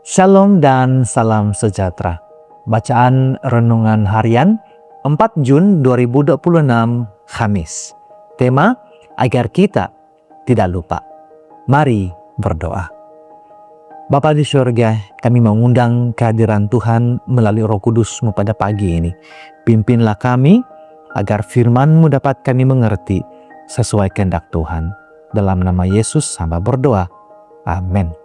Shalom dan salam sejahtera. Bacaan Renungan Harian 4 Jun 2026 Kamis. Tema, agar kita tidak lupa. Mari berdoa. Bapa di surga, kami mengundang kehadiran Tuhan melalui Roh Kudus-Mu pada pagi ini. Pimpinlah kami agar firman-Mu dapat kami mengerti sesuai kehendak Tuhan. Dalam nama Yesus hamba berdoa. Amin.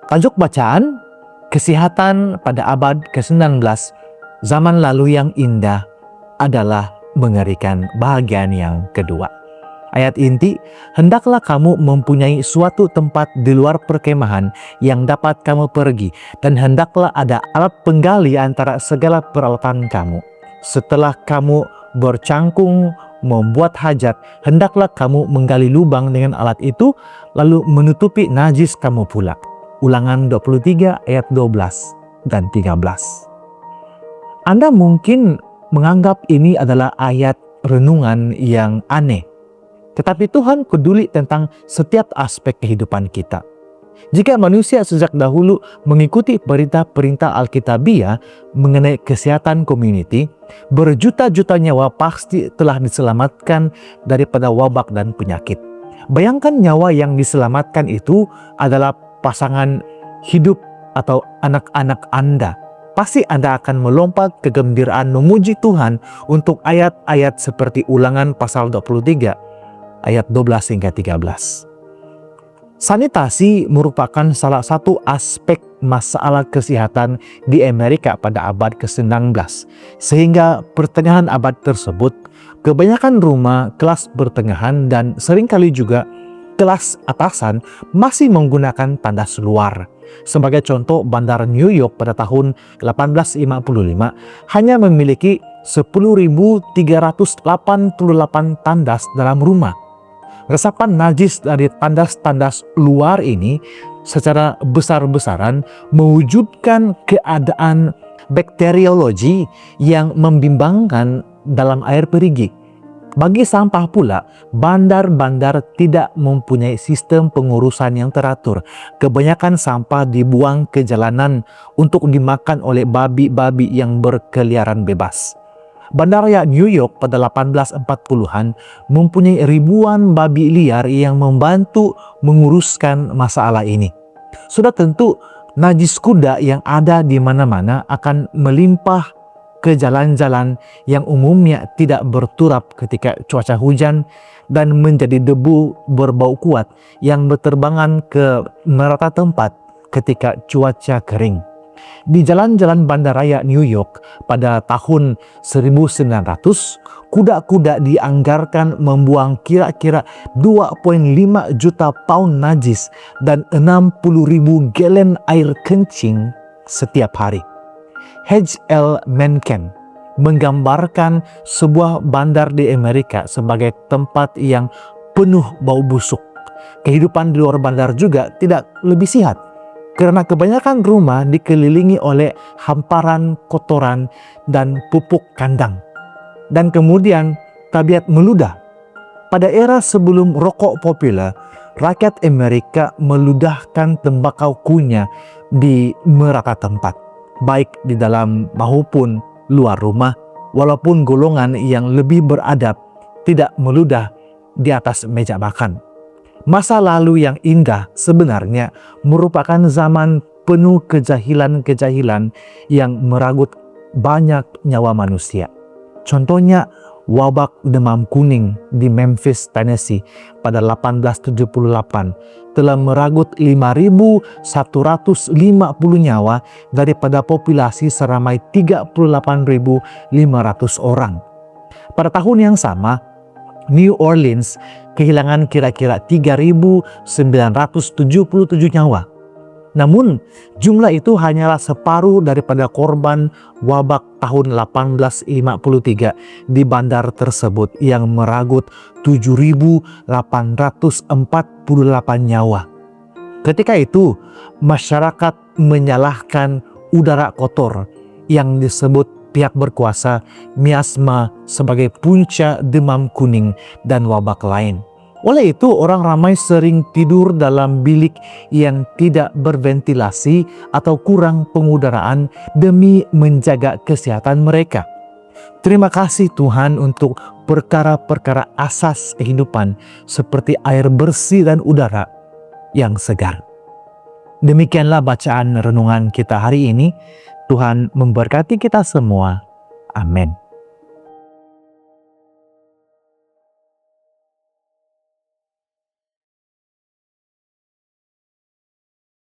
Tajuk bacaan, kesehatan pada abad ke-19, zaman lalu yang indah adalah mengerikan, bagian yang kedua. Ayat inti, hendaklah kamu mempunyai suatu tempat di luar perkemahan yang dapat kamu pergi, dan hendaklah ada alat penggali antara segala peralatan kamu. Setelah kamu bercangkung membuat hajat, hendaklah kamu menggali lubang dengan alat itu, lalu menutupi najis kamu pula. Ulangan 23 ayat 12 dan 13. Anda mungkin menganggap ini adalah ayat renungan yang aneh. Tetapi Tuhan peduli tentang setiap aspek kehidupan kita. Jika manusia sejak dahulu mengikuti perintah-perintah Alkitabiah mengenai kesehatan community, berjuta-juta nyawa pasti telah diselamatkan daripada wabak dan penyakit. Bayangkan nyawa yang diselamatkan itu adalah pasangan hidup atau anak-anak Anda. Pasti Anda akan melompat kegembiraan memuji Tuhan untuk ayat-ayat seperti Ulangan pasal 23 ayat 12 hingga 13. Sanitasi merupakan salah satu aspek masalah kesehatan di Amerika pada abad ke-19. Sehingga pertengahan abad tersebut, kebanyakan rumah kelas pertengahan dan seringkali juga kelas atasan masih menggunakan tandas luar. Sebagai contoh, Bandar New York pada tahun 1855 hanya memiliki 10.388 tandas dalam rumah. Resapan najis dari tandas-tandas luar ini secara besar-besaran mewujudkan keadaan bakteriologi yang membimbangkan dalam air perigi. Bagi sampah pula, bandar-bandar tidak mempunyai sistem pengurusan yang teratur. Kebanyakan sampah dibuang ke jalanan untuk dimakan oleh babi-babi yang berkeliaran bebas. Bandaraya New York pada 1840-an mempunyai ribuan babi liar yang membantu menguruskan masalah ini. Sudah tentu, najis kuda yang ada di mana-mana akan melimpah ke jalan-jalan yang umumnya tidak berturap ketika cuaca hujan dan menjadi debu berbau kuat yang berterbangan ke merata tempat ketika cuaca kering. Di jalan-jalan bandaraya New York pada tahun 1900, kuda-kuda dianggarkan membuang kira-kira 2,5 juta pound najis dan 60.000 gallon air kencing setiap hari. H.L. Mencken menggambarkan sebuah bandar di Amerika sebagai tempat yang penuh bau busuk. Kehidupan di luar bandar juga tidak lebih sehat, karena kebanyakan rumah dikelilingi oleh hamparan kotoran dan pupuk kandang. Dan kemudian tabiat meludah. Pada era sebelum rokok populer, rakyat Amerika meludahkan tembakau kunyah di merata tempat, baik di dalam maupun luar rumah, walaupun golongan yang lebih beradab tidak meludah di atas meja makan. Masa lalu yang indah sebenarnya merupakan zaman penuh kejahilan-kejahilan yang merenggut banyak nyawa manusia. Contohnya, wabak demam kuning di Memphis, Tennessee pada 1878 telah merenggut 5.150 nyawa daripada populasi seramai 38.500 orang. Pada tahun yang sama, New Orleans kehilangan kira-kira 3.977 nyawa. Namun, jumlah itu hanyalah separuh daripada korban wabak tahun 1853 di bandar tersebut yang merenggut 7.848 nyawa. Ketika itu, masyarakat menyalahkan udara kotor yang disebut pihak berkuasa miasma sebagai punca demam kuning dan wabak lain. Oleh itu, orang ramai sering tidur dalam bilik yang tidak berventilasi atau kurang pengudaraan demi menjaga kesehatan mereka. Terima kasih Tuhan untuk perkara-perkara asas kehidupan seperti air bersih dan udara yang segar. Demikianlah bacaan renungan kita hari ini. Tuhan memberkati kita semua. Amin.